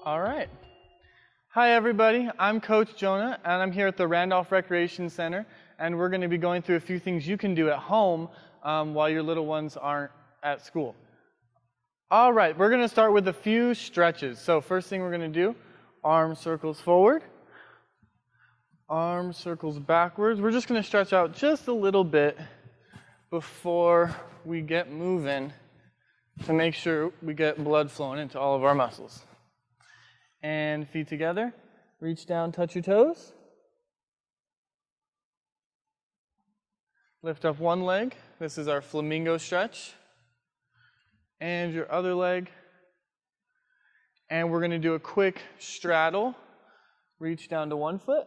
All right. Hi, everybody. I'm Coach Jonah, and I'm here at the Randolph Recreation Center, and we're going to be going through a few things you can do at home while your little ones aren't at school. All right, we're going to start with a few stretches. So first thing we're going to do, arm circles forward, arm circles backwards. We're just going to stretch out just a little bit before we get moving to make sure we get blood flowing into all of our muscles. And feet together, reach down, touch your toes. Lift up one leg. This is our flamingo stretch. And your other leg. And we're going to do a quick straddle. Reach down to one foot.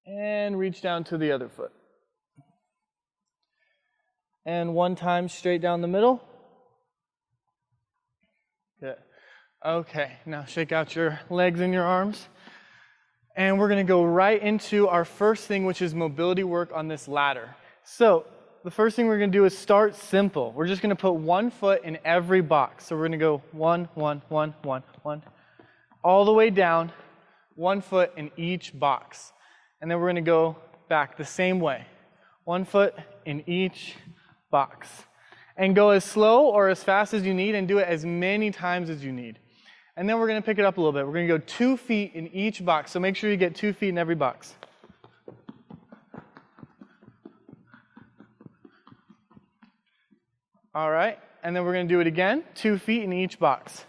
And reach down to the other foot. And one time straight down the middle. Good. Okay, now shake out your legs and your arms. And we're going to go right into our first thing, which is mobility work on this ladder. So the first thing we're going to do is start simple. We're just going to put one foot in every box. So we're going to go one, all the way down, 1 foot in each box. And then we're going to go back the same way. 1 foot in each box. And go as slow or as fast as you need and do it as many times as you need. And then we're going to pick it up a little bit. We're going to go 2 feet in each box. So make sure you get 2 feet in every box. All right. And then we're going to do it again. 2 feet in each box.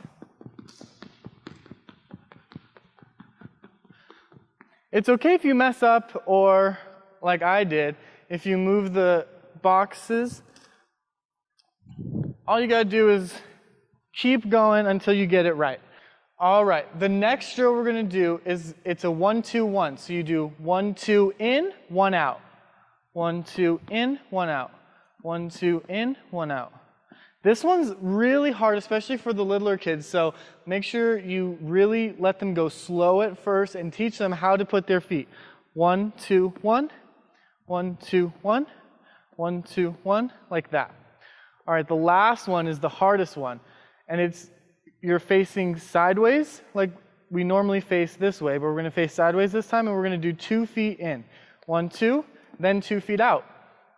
It's okay if you mess up or, like I did, if you move the boxes. All you got to do is keep going until you get it right. All right, the next drill we're going to do is it's a 1-2-1. So you do 1-2 in, 1 out. 1-2 in, 1 out. 1-2 in, 1 out. This one's really hard, especially for the littler kids. So make sure you really let them go slow at first and teach them how to put their feet. 1-2-1, 1-2-1, 1-2-1, like that. All right, the last one is the hardest one, and you're facing sideways, like we normally face this way, but we're going to face sideways this time, and we're going to do 2 feet in. 1, 2, then 2 feet out.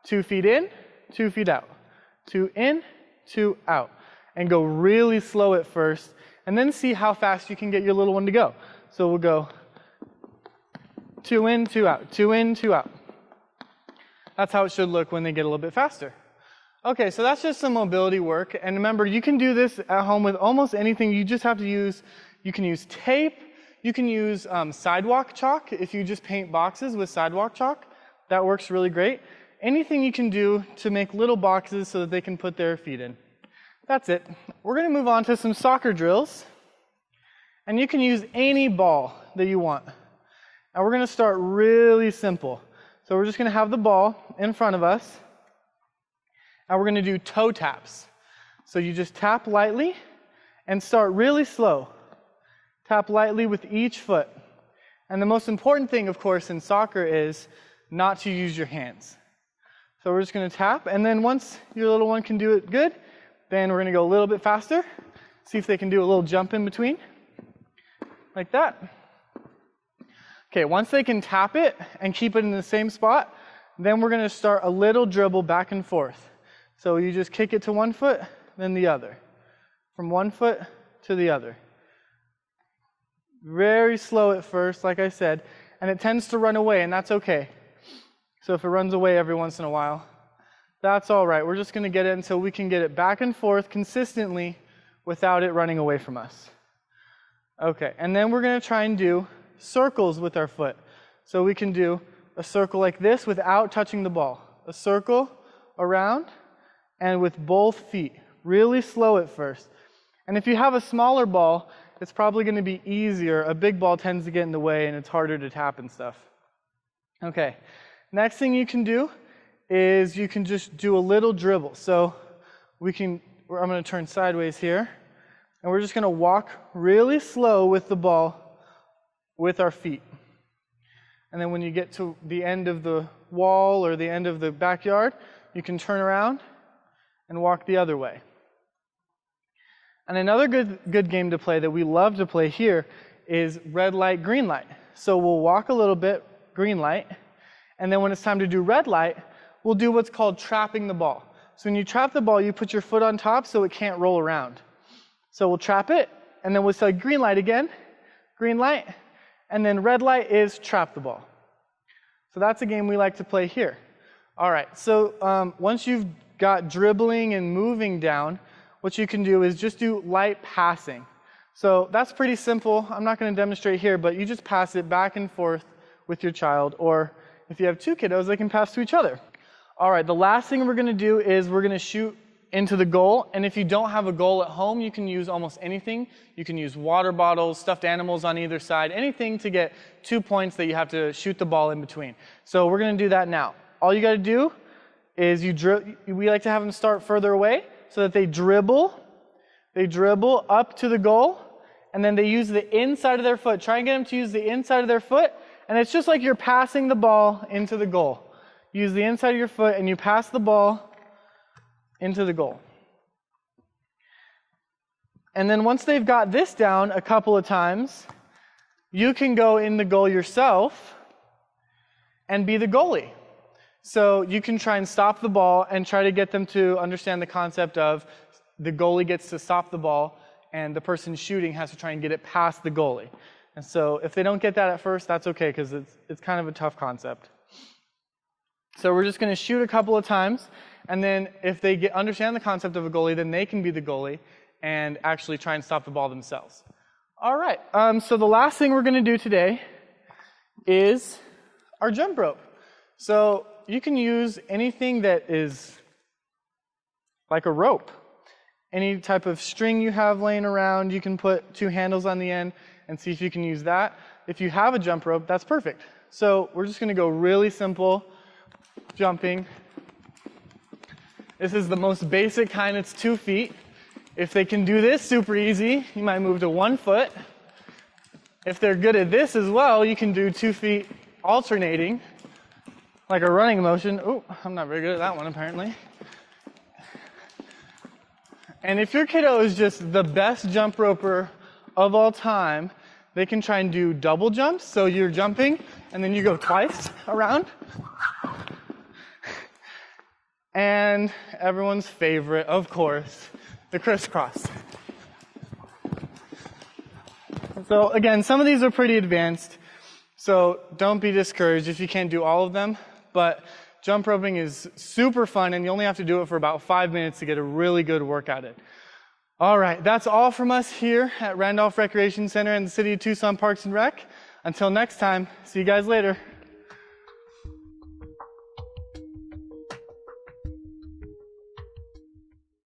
2 feet in, 2 feet out. 2 in, 2 out. And go really slow at first, and then see how fast you can get your little one to go. So we'll go 2 in, 2 out. 2 in, 2 out. That's how it should look when they get a little bit faster. Okay, so that's just some mobility work. And remember, you can do this at home with almost anything. You just have to you can use tape. You can use sidewalk chalk if you just paint boxes with sidewalk chalk. That works really great. Anything you can do to make little boxes so that they can put their feet in. That's it. We're going to move on to some soccer drills. And you can use any ball that you want. And we're going to start really simple. So we're just going to have the ball in front of us. And we're going to do toe taps. So you just tap lightly and start really slow. Tap lightly with each foot. And the most important thing, of course, in soccer is not to use your hands. So we're just going to tap, and then once your little one can do it good, then we're going to go a little bit faster. See if they can do a little jump in between. Like that. Okay, once they can tap it and keep it in the same spot, then we're going to start a little dribble back and forth. So you just kick it to 1 foot, then the other. From 1 foot to the other. Very slow at first, like I said, and it tends to run away, and that's okay. So if it runs away every once in a while, that's all right. We're just going to get it until we can get it back and forth consistently without it running away from us. Okay, and then we're going to try and do circles with our foot. So we can do a circle like this without touching the ball. A circle around and with both feet. Really slow at first. And if you have a smaller ball, it's probably going to be easier. A big ball tends to get in the way and it's harder to tap and stuff. Okay, next thing you can do is you can just do a little dribble. So I'm going to turn sideways here. And we're just going to walk really slow with the ball with our feet. And then when you get to the end of the wall or the end of the backyard, you can turn around and walk the other way. And another good game to play that we love to play here is red light, green light. So we'll walk a little bit, green light, and then when it's time to do red light, we'll do what's called trapping the ball. So when you trap the ball, you put your foot on top so it can't roll around. So we'll trap it, and then we'll say green light again, green light, and then red light is trap the ball. So that's a game we like to play here. All right, so once you've got dribbling and moving down, what you can do is just do light passing. So that's pretty simple. I'm not going to demonstrate here, but you just pass it back and forth with your child, or if you have two kiddos, they can pass to each other. All right, the last thing we're going to do is we're going to shoot into the goal, and if you don't have a goal at home, you can use almost anything. You can use water bottles, stuffed animals on either side, anything to get 2 points that you have to shoot the ball in between. So we're going to do that now. All you got to do is we like to have them start further away so that they dribble up to the goal, and then they use the inside of their foot. Try and get them to use the inside of their foot, and it's just like you're passing the ball into the goal. Use the inside of your foot, and you pass the ball into the goal. And then once they've got this down a couple of times, you can go in the goal yourself and be the goalie. So you can try and stop the ball and try to get them to understand the concept of the goalie gets to stop the ball and the person shooting has to try and get it past the goalie. And so if they don't get that at first, that's okay, because it's kind of a tough concept. So we're just going to shoot a couple of times, and then if they understand the concept of a goalie, then they can be the goalie and actually try and stop the ball themselves. All right, so the last thing we're going to do today is our jump rope. So you can use anything that is like a rope. Any type of string you have laying around, you can put 2 handles on the end and see if you can use that. If you have a jump rope, that's perfect. So we're just going to go really simple jumping. This is the most basic kind. It's 2 feet. If they can do this super easy, you might move to 1 foot. If they're good at this as well, you can do 2 feet alternating, like a running motion. Oh, I'm not very good at that one apparently. And if your kiddo is just the best jump roper of all time, they can try and do double jumps. So you're jumping, and then you go twice around. And everyone's favorite, of course, the crisscross. So again, some of these are pretty advanced, so don't be discouraged if you can't do all of them. But jump roping is super fun, and you only have to do it for about 5 minutes to get a really good work at it. All right, that's all from us here at Randolph Recreation Center and the City of Tucson Parks and Rec. Until next time, see you guys later.